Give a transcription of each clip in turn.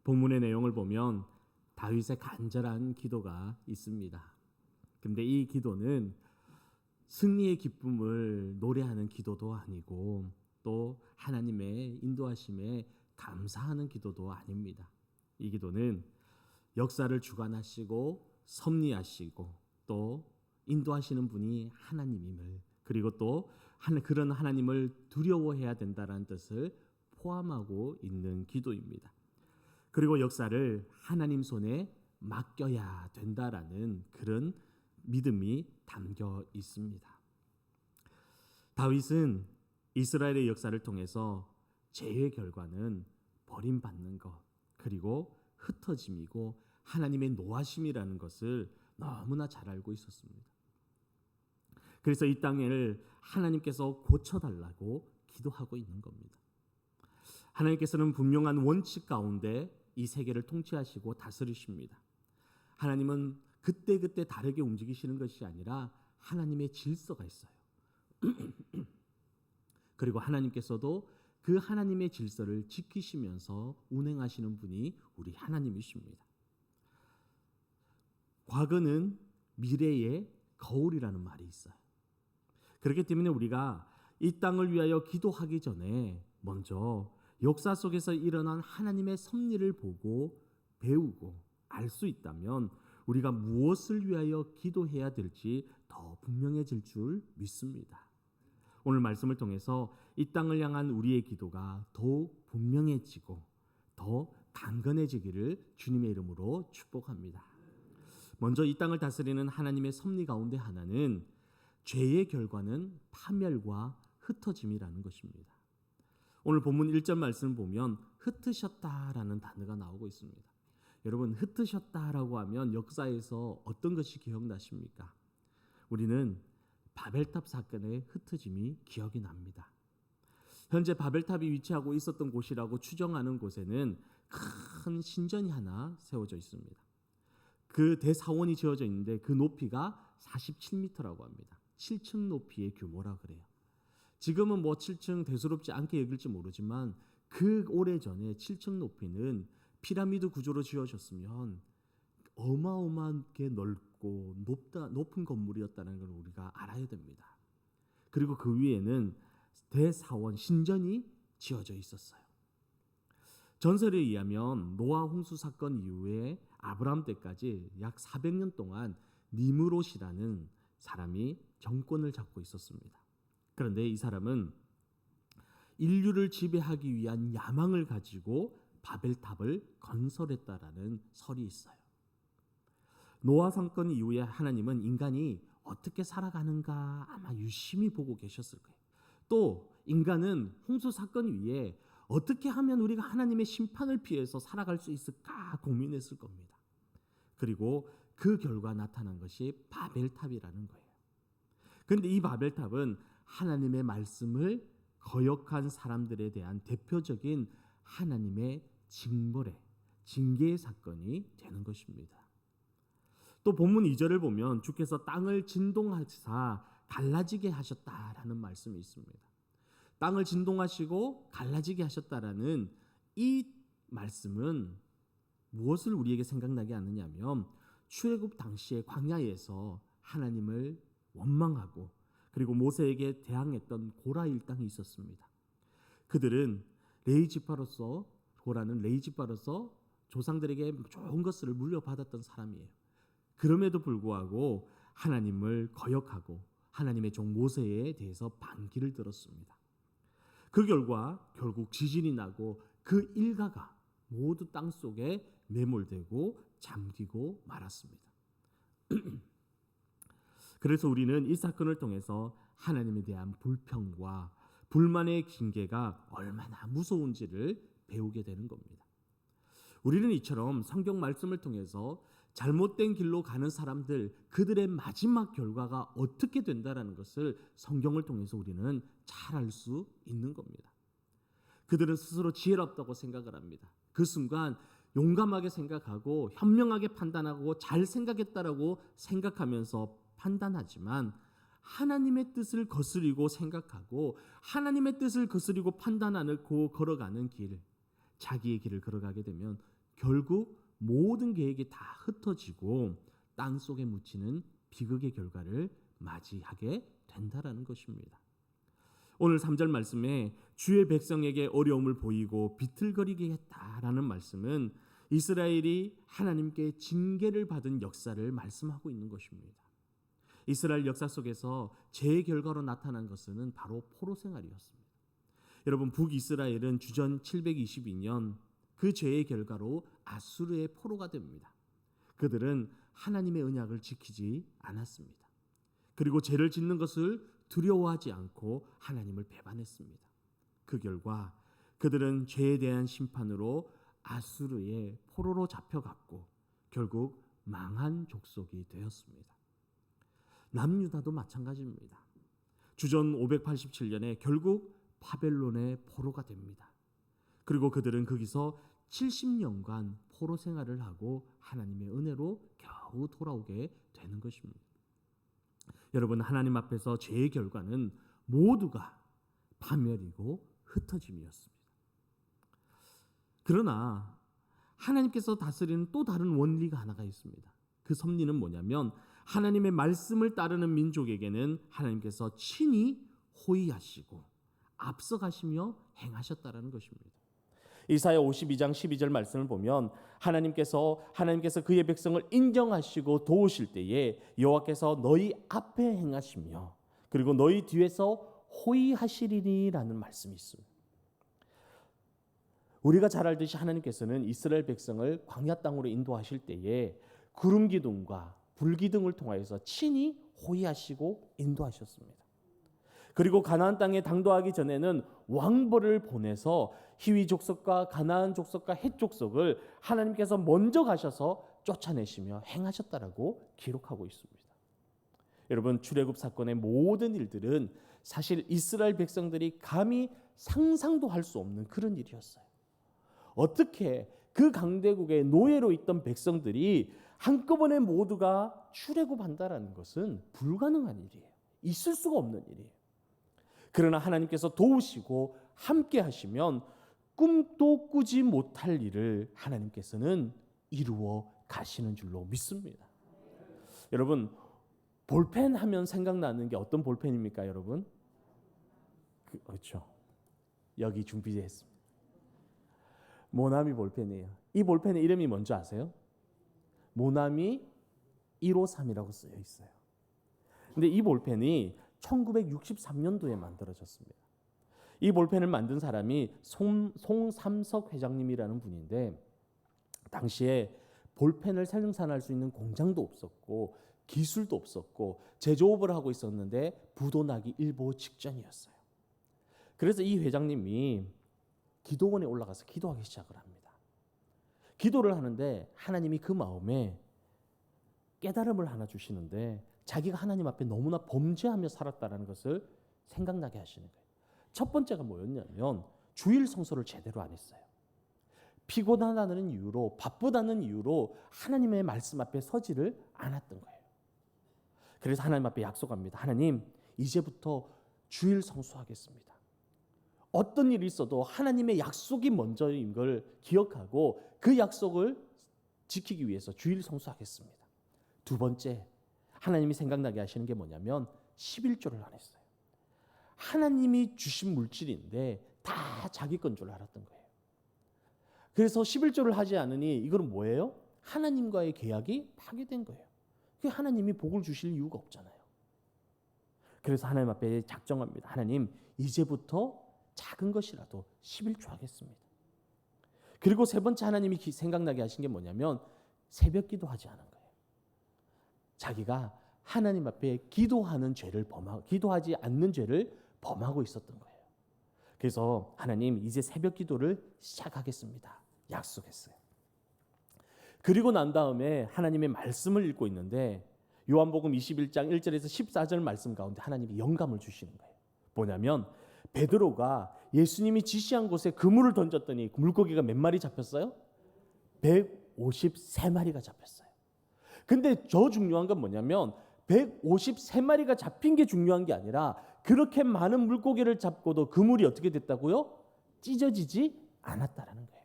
본문의 내용을 보면 다윗의 간절한 기도가 있습니다. 근데 이 기도는 승리의 기쁨을 노래하는 기도도 아니고 또 하나님의 인도하심에 감사하는 기도도 아닙니다. 이 기도는 역사를 주관하시고 섭리하시고 또 인도하시는 분이 하나님임을, 그리고 또 그런 하나님을 두려워해야 된다는 뜻을 포함하고 있는 기도입니다. 그리고 역사를 하나님 손에 맡겨야 된다라는 그런 믿음이 담겨 있습니다. 다윗은 이스라엘의 역사를 통해서 죄의 결과는 버림받는 것, 그리고 흩어짐이고 하나님의 노하심이라는 것을 너무나 잘 알고 있었습니다. 그래서 이 땅을 하나님께서 고쳐달라고 기도하고 있는 겁니다. 하나님께서는 분명한 원칙 가운데 이 세계를 통치하시고 다스리십니다. 하나님은 그때그때 다르게 움직이시는 것이 아니라 하나님의 질서가 있어요. 그리고 하나님께서도 그 하나님의 질서를 지키시면서 운행하시는 분이 우리 하나님이십니다. 과거는 미래의 거울이라는 말이 있어요. 그렇기 때문에 우리가 이 땅을 위하여 기도하기 전에 먼저 역사 속에서 일어난 하나님의 섭리를 보고 배우고 알 수 있다면 우리가 무엇을 위하여 기도해야 될지 더 분명해질 줄 믿습니다. 오늘 말씀을 통해서 이 땅을 향한 우리의 기도가 더욱 분명해지고 더 강건해지기를 주님의 이름으로 축복합니다. 먼저 이 땅을 다스리는 하나님의 섭리 가운데 하나는 죄의 결과는 파멸과 흩어짐이라는 것입니다. 오늘 본문 1절 말씀을 보면 흩으셨다라는 단어가 나오고 있습니다. 여러분, 흩으셨다라고 하면 역사에서 어떤 것이 기억나십니까? 우리는 바벨탑 사건의 흩어짐이 기억이 납니다. 현재 바벨탑이 위치하고 있었던 곳이라고 추정하는 곳에는 큰 신전이 하나 세워져 있습니다. 그 대사원이 지어져 있는데 그 높이가 47m라고 합니다. 7층 높이의 규모라 그래요. 지금은 뭐 7층 대수롭지 않게 여길지 모르지만 그 오래전에 7층 높이는 피라미드 구조로 지어졌으면 어마어마하게 넓고 높은 건물이었다는 걸 우리가 알아야 됩니다. 그리고 그 위에는 대사원 신전이 지어져 있었어요. 전설에 의하면 노아 홍수 사건 이후에 아브라함 때까지 약 400년 동안 니므롯이라는 사람이 정권을 잡고 있었습니다. 그런데 이 사람은 인류를 지배하기 위한 야망을 가지고 바벨탑을 건설했다라는 설이 있어요. 노아 사건 이후에 하나님은 인간이 어떻게 살아가는가 아마 유심히 보고 계셨을 거예요. 또 인간은 홍수 사건 위에 어떻게 하면 우리가 하나님의 심판을 피해서 살아갈 수 있을까 고민했을 겁니다. 그리고 그 결과 나타난 것이 바벨탑이라는 거예요. 그런데 이 바벨탑은 하나님의 말씀을 거역한 사람들에 대한 대표적인 하나님의 징계의 사건이 되는 것입니다. 또 본문 2절을 보면 주께서 땅을 진동하사 갈라지게 하셨다라는 말씀이 있습니다. 땅을 진동하시고 갈라지게 하셨다라는 이 말씀은 무엇을 우리에게 생각나게 하느냐면 출애굽 당시의 광야에서 하나님을 원망하고 그리고 모세에게 대항했던 고라 일당이 있었습니다. 그들은 고라는 레이지파로서 조상들에게 좋은 것을 물려받았던 사람이에요. 그럼에도 불구하고 하나님을 거역하고 하나님의 종 모세에 대해서 반기를 들었습니다. 그 결과 결국 지진이 나고 그 일가가 모두 땅속에 매몰되고 잠기고 말았습니다. 그래서 우리는 이 사건을 통해서 하나님에 대한 불평과 불만의 징계가 얼마나 무서운지를 배우게 되는 겁니다. 우리는 이처럼 성경 말씀을 통해서 잘못된 길로 가는 사람들, 그들의 마지막 결과가 어떻게 된다라는 것을 성경을 통해서 우리는 잘 알 수 있는 겁니다. 그들은 스스로 지혜롭다고 생각을 합니다. 그 순간 용감하게 생각하고 현명하게 판단하고 잘 생각했다라고 생각하면서 판단하지만 하나님의 뜻을 거스리고 생각하고 하나님의 뜻을 거스리고 판단 않고 걸어가는 길, 자기의 길을 걸어가게 되면 결국 모든 계획이 다 흩어지고 땅 속에 묻히는 비극의 결과를 맞이하게 된다라는 것입니다. 오늘 3절 말씀에 주의 백성에게 어려움을 보이고 비틀거리게 했다라는 말씀은 이스라엘이 하나님께 징계를 받은 역사를 말씀하고 있는 것입니다. 이스라엘 역사 속에서 죄의 결과로 나타난 것은 바로 포로 생활이었습니다. 여러분, 북이스라엘은 주전 722년 그 죄의 결과로 아수르의 포로가 됩니다. 그들은 하나님의 언약을 지키지 않았습니다. 그리고 죄를 짓는 것을 두려워하지 않고 하나님을 배반했습니다. 그 결과 그들은 죄에 대한 심판으로 아수르의 포로로 잡혀갔고 결국 망한 족속이 되었습니다. 남유다도 마찬가지입니다. 주전 587년에 결국 바벨론의 포로가 됩니다. 그리고 그들은 거기서 70년간 포로 생활을 하고 하나님의 은혜로 겨우 돌아오게 되는 것입니다. 여러분, 하나님 앞에서 죄의 결과는 모두가 파멸이고 흩어짐이었습니다. 그러나 하나님께서 다스리는 또 다른 원리가 하나가 있습니다. 그 섭리는 뭐냐면 하나님의 말씀을 따르는 민족에게는 하나님께서 친히 호의하시고 앞서가시며 행하셨다라는 것입니다. 이사야 52장 12절 말씀을 보면 하나님께서 그의 백성을 인정하시고 도우실 때에 여호와께서 너희 앞에 행하시며 그리고 너희 뒤에서 호의하시리라는 말씀이 있습니다. 우리가 잘 알듯이 하나님께서는 이스라엘 백성을 광야 땅으로 인도하실 때에 구름 기둥과 불 기둥을 통하여서 친히 호의하시고 인도하셨습니다. 그리고 가나안 땅에 당도하기 전에는 왕벌을 보내서 히위 족속과 가나안 족속과 헷 족속을 하나님께서 먼저 가셔서 쫓아내시며 행하셨다라고 기록하고 있습니다. 여러분, 출애굽 사건의 모든 일들은 사실 이스라엘 백성들이 감히 상상도 할 수 없는 그런 일이었어요. 어떻게 그 강대국의 노예로 있던 백성들이 한꺼번에 모두가 출애굽한다라는 것은 불가능한 일이에요. 있을 수가 없는 일이에요. 그러나 하나님께서 도우시고 함께 하시면 꿈도 꾸지 못할 일을 하나님께서는 이루어 가시는 줄로 믿습니다. 여러분, 볼펜 하면 생각나는 게 어떤 볼펜입니까, 여러분? 그렇죠. 여기 준비했습니다. 모나미 볼펜이에요. 이 볼펜의 이름이 뭔지 아세요? 모나미 153이라고 쓰여 있어요. 근데 이 볼펜이 1963년도에 만들어졌습니다. 이 볼펜을 만든 사람이 송삼석 회장님이라는 분인데 당시에 볼펜을 생산할 수 있는 공장도 없었고 기술도 없었고 제조업을 하고 있었는데 부도나기 일보 직전이었어요. 그래서 이 회장님이 기도원에 올라가서 기도하기 시작을 합니다. 기도를 하는데 하나님이 그 마음에 깨달음을 하나 주시는데 자기가 하나님 앞에 너무나 범죄하며 살았다는 것을 생각나게 하시는 거예요. 첫 번째가 뭐였냐면 주일 성소를 제대로 안 했어요. 피곤하다는 이유로, 바쁘다는 이유로 하나님의 말씀 앞에 서지를 않았던 거예요. 그래서 하나님 앞에 약속합니다. 하나님, 이제부터 주일 성수하겠습니다. 어떤 일이 있어도 하나님의 약속이 먼저인 걸 기억하고 그 약속을 지키기 위해서 주일 성수하겠습니다. 두 번째, 하나님이 생각나게 하시는 게 뭐냐면 11조를 안 했어요. 하나님이 주신 물질인데 다 자기 건 줄 알았던 거예요. 그래서 11조를 하지 않으니 이건 뭐예요? 하나님과의 계약이 파괴된 거예요. 그 하나님이 복을 주실 이유가 없잖아요. 그래서 하나님 앞에 작정합니다. 하나님, 이제부터 작은 것이라도 11조 하겠습니다. 그리고 세 번째 하나님이 생각나게 하신 게 뭐냐면 새벽 기도하지 않은 거예요. 자기가 하나님 앞에 기도하지 않는 죄를 범하고 있었던 거예요. 그래서 하나님, 이제 새벽 기도를 시작하겠습니다. 약속했어요. 그리고 난 다음에 하나님의 말씀을 읽고 있는데 요한복음 21장 1절에서 14절 말씀 가운데 하나님이 영감을 주시는 거예요. 뭐냐면 베드로가 예수님이 지시한 곳에 그물을 던졌더니 물고기가 몇 마리 잡혔어요? 153마리가 잡혔어요. 근데 더 중요한 건 뭐냐면 153마리가 잡힌 게 중요한 게 아니라 그렇게 많은 물고기를 잡고도 그물이 어떻게 됐다고요? 찢어지지 않았다라는 거예요.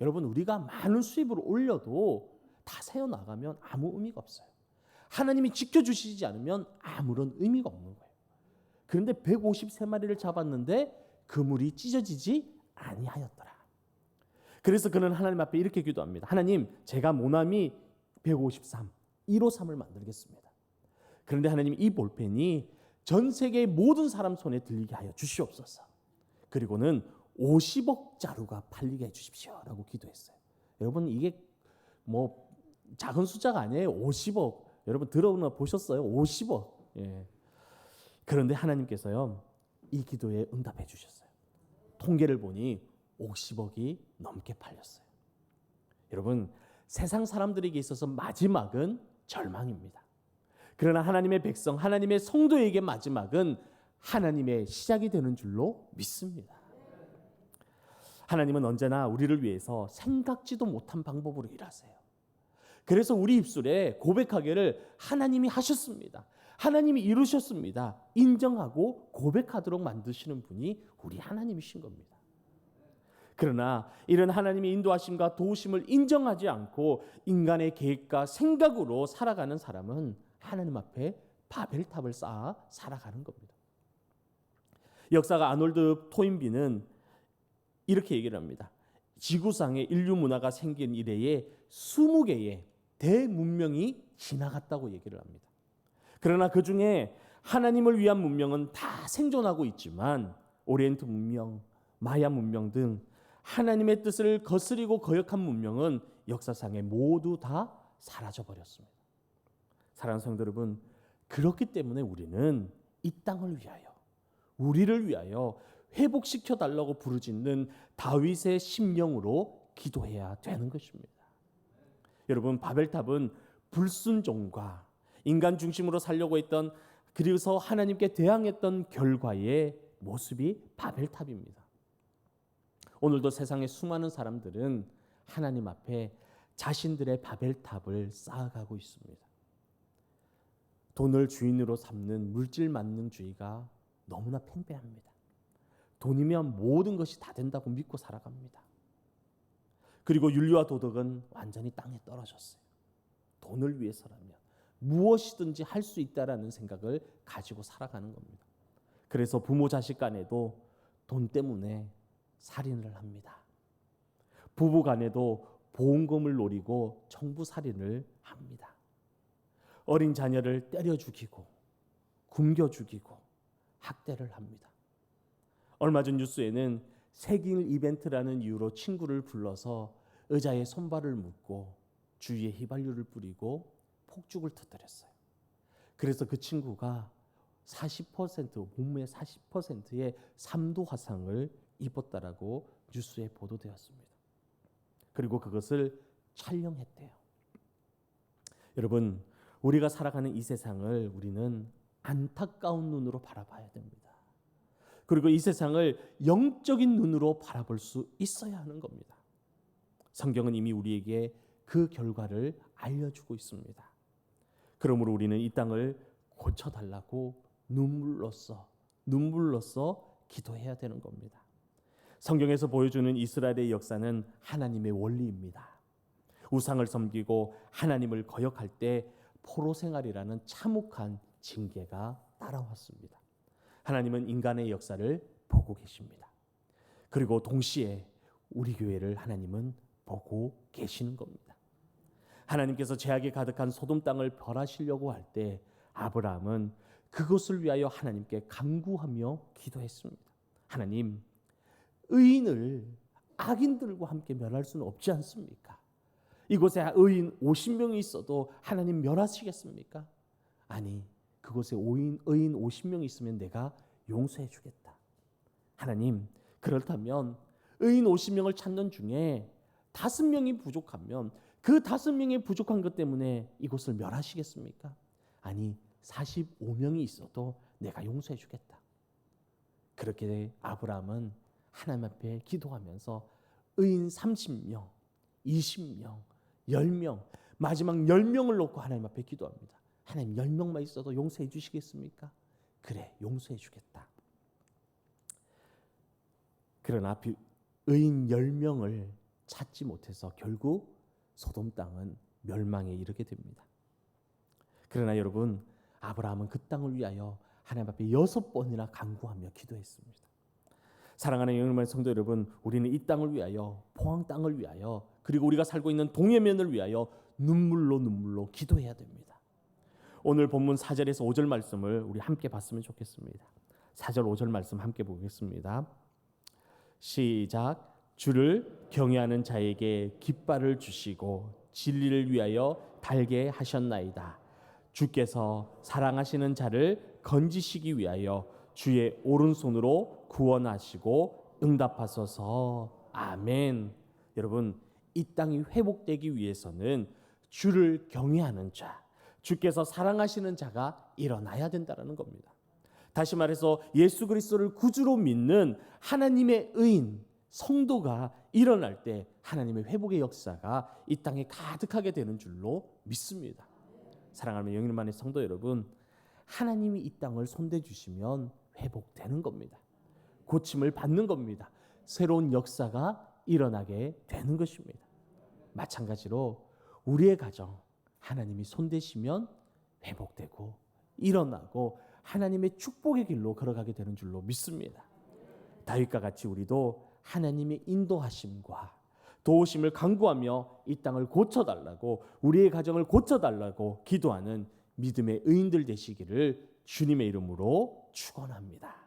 여러분, 우리가 많은 수입을 올려도 다 세어나가면 아무 의미가 없어요. 하나님이 지켜주시지 않으면 아무런 의미가 없는 거예요. 그런데 153마리를 잡았는데 그물이 찢어지지 아니하였더라. 그래서 그는 하나님 앞에 이렇게 기도합니다. 하나님, 제가 모나미 153, 153을 만들겠습니다. 그런데 하나님, 이 볼펜이 전 세계의 모든 사람 손에 들리게 하여 주시옵소서. 그리고는 50억 자루가 팔리게 해주십시오라고 기도했어요. 여러분, 이게 뭐 작은 숫자가 아니에요. 50억. 여러분 들어보나 보셨어요? 50억. 예. 그런데 하나님께서요, 이 기도에 응답해 주셨어요. 통계를 보니 50억이 넘게 팔렸어요. 여러분, 세상 사람들에게 있어서 마지막은 절망입니다. 그러나 하나님의 백성, 하나님의 성도에게 마지막은 하나님의 시작이 되는 줄로 믿습니다. 하나님은 언제나 우리를 위해서 생각지도 못한 방법으로 일하세요. 그래서 우리 입술에 고백하기를 하나님이 하셨습니다, 하나님이 이루셨습니다, 인정하고 고백하도록 만드시는 분이 우리 하나님이신 겁니다. 그러나 이런 하나님의 인도하심과 도우심을 인정하지 않고 인간의 계획과 생각으로 살아가는 사람은 하나님 앞에 바벨탑을 쌓아 살아가는 겁니다. 역사가 아놀드 토인비는 이렇게 얘기를 합니다. 지구상의 인류 문화가 생긴 이래에 20개의 대문명이 지나갔다고 얘기를 합니다. 그러나 그 중에 하나님을 위한 문명은 다 생존하고 있지만 오리엔트 문명, 마야 문명 등 하나님의 뜻을 거스리고 거역한 문명은 역사상에 모두 다 사라져 버렸습니다. 사랑하는 성도 여러분, 그렇기 때문에 우리는 이 땅을 위하여, 우리를 위하여 회복시켜 달라고 부르짖는 다윗의 심령으로 기도해야 되는 것입니다. 여러분, 바벨탑은 불순종과 인간 중심으로 살려고 했던, 그래서 하나님께 대항했던 결과의 모습이 바벨탑입니다. 오늘도 세상의 수많은 사람들은 하나님 앞에 자신들의 바벨탑을 쌓아가고 있습니다. 돈을 주인으로 삼는 물질 만능주의가 너무나 팽배합니다. 돈이면 모든 것이 다 된다고 믿고 살아갑니다. 그리고 윤리와 도덕은 완전히 땅에 떨어졌어요. 돈을 위해서라면 무엇이든지 할 수 있다라는 생각을 가지고 살아가는 겁니다. 그래서 부모 자식 간에도 돈 때문에 살인을 합니다. 부부 간에도 보험금을 노리고 청부 살인을 합니다. 어린 자녀를 때려 죽이고 굶겨 죽이고 학대를 합니다. 얼마 전 뉴스에는 생일 이벤트라는 이유로 친구를 불러서 의자에 손발을 묶고 주위에 휘발유를 뿌리고 폭죽을 터뜨렸어요. 그래서 그 친구가 40%, 몸의 40%의 3도 화상을 입었다라고 뉴스에 보도되었습니다. 그리고 그것을 촬영했대요. 여러분, 우리가 살아가는 이 세상을 우리는 안타까운 눈으로 바라봐야 됩니다. 그리고 이 세상을 영적인 눈으로 바라볼 수 있어야 하는 겁니다. 성경은 이미 우리에게 그 결과를 알려주고 있습니다. 그러므로 우리는 이 땅을 고쳐달라고 눈물로써 기도해야 되는 겁니다. 성경에서 보여주는 이스라엘의 역사는 하나님의 원리입니다. 우상을 섬기고 하나님을 거역할 때 포로 생활이라는 참혹한 징계가 따라왔습니다. 하나님은 인간의 역사를 보고 계십니다. 그리고 동시에 우리 교회를 하나님은 보고 계시는 겁니다. 하나님께서 죄악이 가득한 소돔 땅을 벌하시려고 할 때 아브라함은 그것을 위하여 하나님께 간구하며 기도했습니다. 하나님, 의인을 악인들과 함께 멸할 수는 없지 않습니까? 이곳에 의인 50명이 있어도 하나님 멸하시겠습니까? 아니, 그곳에 의인 50명이 있으면 내가 용서해 주겠다. 하나님, 그렇다면 의인 50명을 찾는 중에 5명이 부족하면 그 5명이 부족한 것 때문에 이곳을 멸하시겠습니까? 아니, 45명이 있어도 내가 용서해 주겠다. 그렇게 아브라함은 하나님 앞에 기도하면서 의인 30명, 20명, 10명, 마지막 10명을 놓고 하나님 앞에 기도합니다. 하나님, 10명만 있어도 용서해 주시겠습니까? 그래, 용서해 주겠다. 그러나 의인 10명을 찾지 못해서 결국 소돔 땅은 멸망에 이르게 됩니다. 그러나 여러분, 아브라함은 그 땅을 위하여 하나님 앞에 6번이나 간구하며 기도했습니다. 사랑하는 영혼의 성도 여러분, 우리는 이 땅을 위하여, 포항 땅을 위하여, 그리고 우리가 살고 있는 동해면을 위하여 눈물로 기도해야 됩니다. 오늘 본문 4절에서 5절 말씀을 우리 함께 봤으면 좋겠습니다. 4절 5절 말씀 함께 보겠습니다. 시작. 주를 경외하는 자에게 깃발을 주시고 진리를 위하여 달게 하셨나이다. 주께서 사랑하시는 자를 건지시기 위하여 주의 오른손으로 구원하시고 응답하소서. 아멘. 여러분, 이 땅이 회복되기 위해서는 주를 경외하는 자, 주께서 사랑하시는 자가 일어나야 된다는 겁니다. 다시 말해서 예수 그리스도를 구주로 믿는 하나님의 의인, 성도가 일어날 때 하나님의 회복의 역사가 이 땅에 가득하게 되는 줄로 믿습니다. 사랑하는 영혼만의 성도 여러분, 하나님이 이 땅을 손대 주시면 회복되는 겁니다. 고침을 받는 겁니다. 새로운 역사가 일어나게 되는 것입니다. 마찬가지로 우리의 가정, 하나님이 손대시면 회복되고 일어나고 하나님의 축복의 길로 걸어가게 되는 줄로 믿습니다. 다윗과 같이 우리도 하나님의 인도하심과 도우심을 간구하며 이 땅을 고쳐달라고, 우리의 가정을 고쳐달라고 기도하는 믿음의 의인들 되시기를 주님의 이름으로 축원합니다.